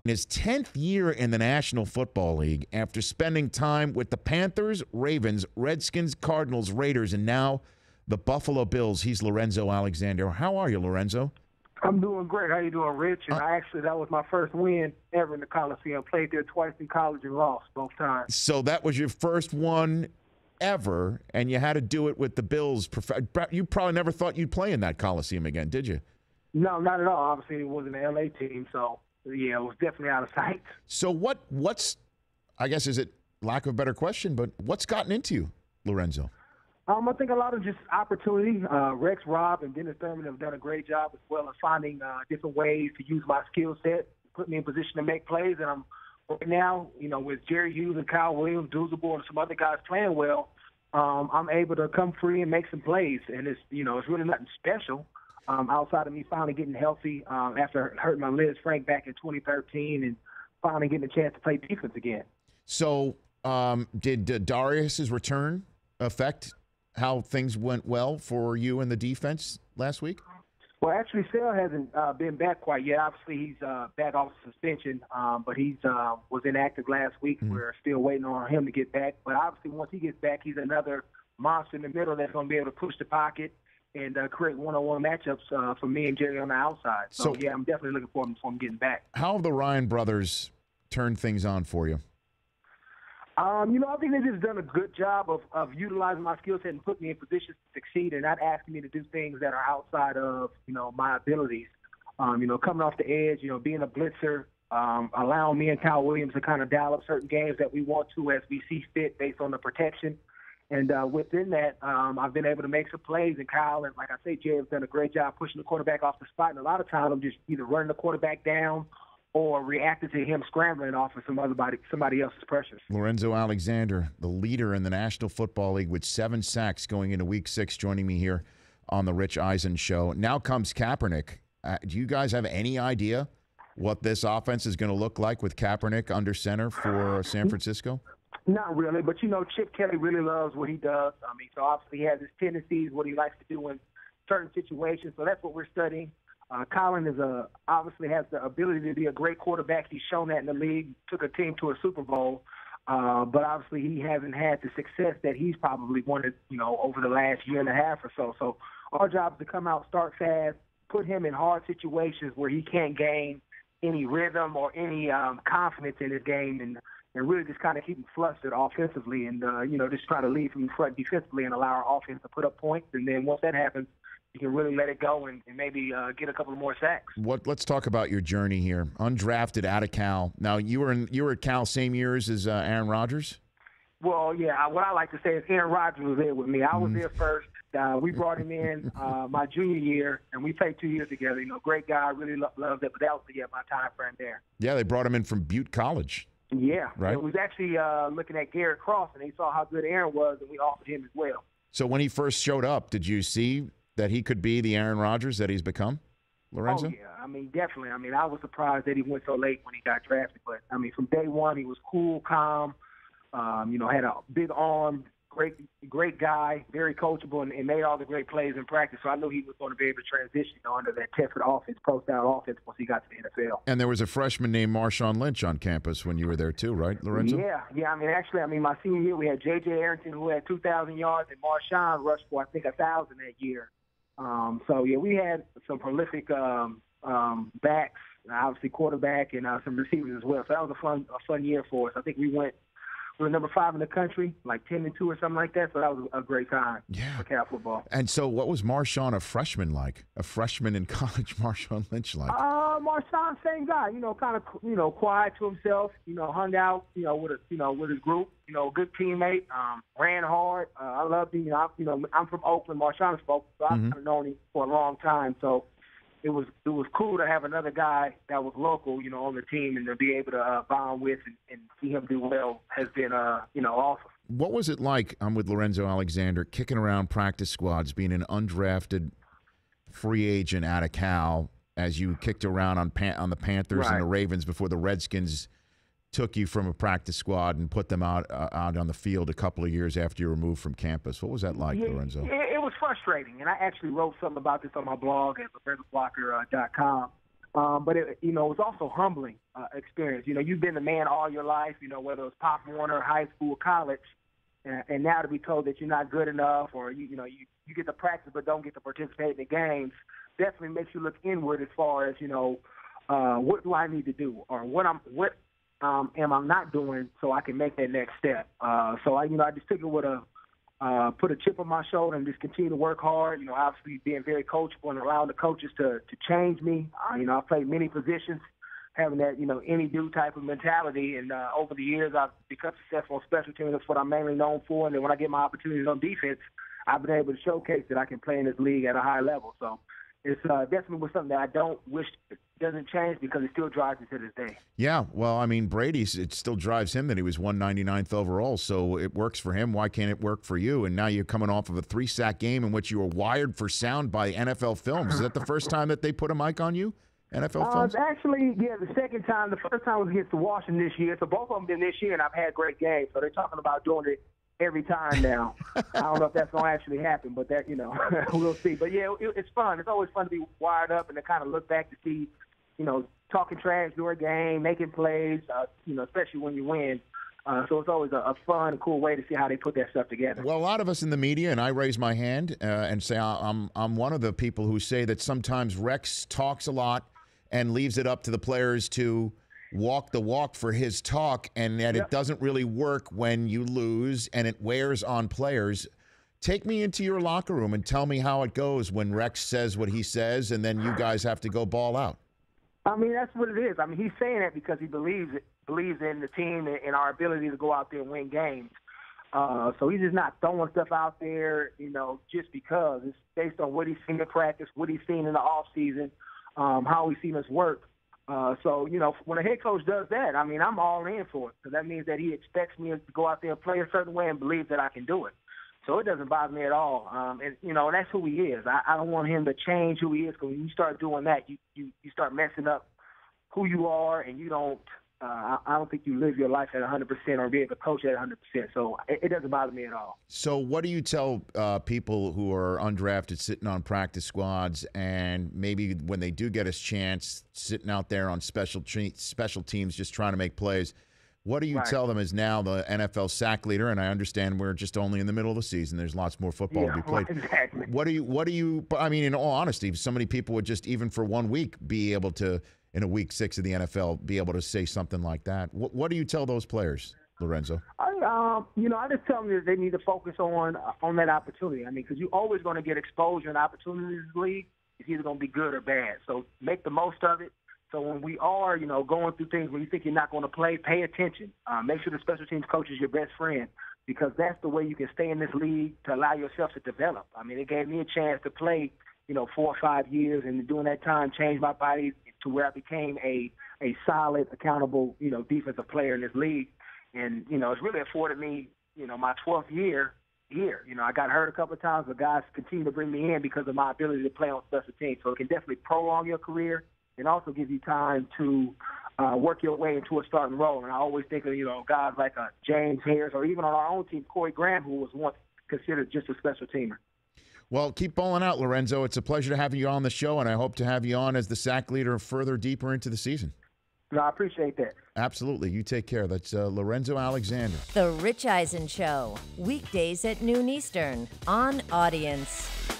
his 10th year in the National Football League after spending time with the Panthers, Ravens, Redskins, Cardinals, Raiders, and now the Buffalo Bills. He's Lorenzo Alexander. How are you, Lorenzo? I'm doing great. How you doing, Rich? And that was my first win ever in the Coliseum. Played there twice in college and lost both times. So that was your first one ever, and you had to do it with the Bills. You probably never thought you'd play in that Coliseum again, did you? No, not at all. Obviously, it wasn't an LA team, so yeah, it was definitely out of sight. So what's I guess, is it lack of a better question, but what's gotten into you, Lorenzo? I think a lot of just opportunity. Rex, Rob, and Dennis Thurman have done a great job as well as finding different ways to use my skill set, put me in position to make plays. And I'm right now, with Jerry Hughes and Kyle Williams, Doozable, and some other guys playing well, I'm able to come free and make some plays. And it's really nothing special outside of me finally getting healthy after hurting my Liz Frank back in 2013 and finally getting a chance to play defense again. So did Darius's return affect how things went well for you in the defense last week? Well, actually, Sale hasn't been back quite yet. Obviously, he's back off suspension, but he's was inactive last week. Mm-hmm. We're still waiting on him to get back. But obviously, once he gets back, he's another monster in the middle that's going to be able to push the pocket and create one-on-one matchups for me and Jerry on the outside. So, yeah, I'm definitely looking forward to him getting back. How have the Ryan brothers turned things on for you? I think they've just done a good job of utilizing my skill set and putting me in positions to succeed and not asking me to do things that are outside of, my abilities. Coming off the edge, being a blitzer, allowing me and Kyle Williams to kind of dial up certain games that we want to as we see fit based on the protection. And within that, I've been able to make some plays. And Kyle and, like I say, Jay have done a great job pushing the quarterback off the spot. And a lot of times I'm just either running the quarterback down or reacted to him scrambling off of somebody else's pressures. Lorenzo Alexander, the leader in the National Football League with 7 sacks going into Week 6, joining me here on the Rich Eisen Show. Now comes Kaepernick. Do you guys have any idea what this offense is going to look like with Kaepernick under center for San Francisco? Not really, but, Chip Kelly really loves what he does. So obviously he has his tendencies, what he likes to do in certain situations. So that's what we're studying. Colin obviously has the ability to be a great quarterback. He's shown that in the league, took a team to a Super Bowl, but obviously he hasn't had the success that he's probably wanted, over the last year and a half or so. So our job is to come out, start fast, put him in hard situations where he can't gain any rhythm or any confidence in his game and really just kind of keep him flustered offensively and, just try to lead from the front defensively and allow our offense to put up points. And then once that happens, you can really let it go and maybe get a couple more sacks. Let's talk about your journey here. Undrafted out of Cal. Now, you were at Cal same years as Aaron Rodgers? Well, yeah. What I like to say is Aaron Rodgers was there with me. I was there first. We brought him in my junior year, and we played 2 years together. Great guy. Really loved it. But that was my time frame there. Yeah, they brought him in from Butte College. Yeah. Right. It was actually looking at Garrett Cross, and he saw how good Aaron was, and we offered him as well. So when he first showed up, did you see that he could be the Aaron Rodgers that he's become, Lorenzo? Oh, yeah. Definitely. I was surprised that he went so late when he got drafted. But, from day one, he was cool, calm, had a big arm, great guy, very coachable, and made all the great plays in practice. So I knew he was going to be able to transition under that Tedford offense, pro-style offense, once he got to the NFL. And there was a freshman named Marshawn Lynch on campus when you were there too, right, Lorenzo? Yeah. Actually, my senior year, we had J.J. Arrington, who had 2,000 yards, and Marshawn rushed for, I think, 1,000 that year. We had some prolific backs, obviously quarterback, and some receivers as well. So that was a fun year for us. I think we were number 5 in the country, like 10-2 or something like that. So that was a great time for Cal football. And so, what was Marshawn, a freshman, like? A freshman in college, Marshawn Lynch, like? Marshawn, same guy. kind of, quiet to himself. Hung out, with his group. Good teammate. Ran hard. I loved him. I'm from Oakland. Marshawn's from Oakland, so I've kind of known him for a long time. So it was cool to have another guy that was local, on the team, and to be able to bond with and see him do well has been, awesome. What was it like? I'm with Lorenzo Alexander, kicking around practice squads, being an undrafted free agent out of Cal, as you kicked around on the Panthers and the Ravens before the Redskins took you from a practice squad and put them out on the field a couple of years after you were moved from campus. What was that like, Lorenzo? It was frustrating, and I actually wrote something about this on my blog at LorenzoBlocker.com. But it was also humbling experience. You've been the man all your life, whether it was Pop Warner, high school, college, and now to be told that you're not good enough, or you get to practice but don't get to participate in the games, definitely makes you look inward as far as what do I need to do, or what am I not doing so I can make that next step. So I just took it with put a chip on my shoulder and just continue to work hard. Obviously being very coachable and allowing the coaches to change me. I've played many positions, having that, any do type of mentality. And over the years, I've become successful on special teams. That's what I'm mainly known for. And then when I get my opportunities on defense, I've been able to showcase that I can play in this league at a high level. So it's definitely was something that I don't wish doesn't change, because it still drives me to this day. Yeah, well, I mean, it still drives him that he was 199th overall, so it works for him. Why can't it work for you? And now you're coming off of a 3-sack game in which you were wired for sound by NFL Films. Is that the first time that they put a mic on you, NFL Films? Actually, yeah, the second time. The first time was against the Washington this year. So both of them been this year, and I've had great games. So they're talking about doing it every time now. I don't know if that's going to actually happen, but that, we'll see. But, yeah, it's fun. It's always fun to be wired up and to kind of look back to see, talking trash during a game, making plays, especially when you win. So it's always a fun, cool way to see how they put that stuff together. Well, a lot of us in the media, and I raise my hand and say I'm one of the people who say that sometimes Rex talks a lot and leaves it up to the players to walk the walk for his talk, and that it doesn't really work when you lose and it wears on players. Take me into your locker room and tell me how it goes when Rex says what he says and then you guys have to go ball out. I mean, that's what it is. I mean, he's saying that because he believes in the team and our ability to go out there and win games. So he's just not throwing stuff out there, just because. It's based on what he's seen in practice, what he's seen in the off season, how he's seen us work. So, when a head coach does that, I mean, I'm all in for it. So that means that he expects me to go out there and play a certain way and believes that I can do it. So it doesn't bother me at all. And that's who he is. I don't want him to change who he is, because when you start doing that, you start messing up who you are, and you don't I don't think you live your life at 100% or be able to coach at 100%. So it doesn't bother me at all. So what do you tell people who are undrafted sitting on practice squads, and maybe when they do get a chance sitting out there on special teams just trying to make plays? What do you tell them is now the NFL sack leader? And I understand we're just only in the middle of the season. There's lots more football to be played. Exactly. What do you, I mean, in all honesty, so many people would just, even for 1 week, be able to, in a week 6 of the NFL, be able to say something like that. What do you tell those players, Lorenzo? I just tell them that they need to focus on that opportunity. I mean, because you're always going to get exposure and opportunities in this league. It's either going to be good or bad. So make the most of it. So when we are, going through things where you think you're not going to play, pay attention. Make sure the special teams coach is your best friend, because that's the way you can stay in this league to allow yourself to develop. I mean, it gave me a chance to play, 4 or 5 years, and during that time changed my body to where I became a solid, accountable, defensive player in this league. And, it's really afforded me, my 12th year here. I got hurt a couple of times, but guys continue to bring me in because of my ability to play on special teams. So it can definitely prolong your career and also give you time to work your way into a starting role. And I always think of, guys like James Harris, or even on our own team, Corey Graham, who was once considered just a special teamer. Well, keep balling out, Lorenzo. It's a pleasure to have you on the show, and I hope to have you on as the sack leader further deeper into the season. No, I appreciate that. Absolutely. You take care. That's Lorenzo Alexander. The Rich Eisen Show, weekdays at noon Eastern on Audience.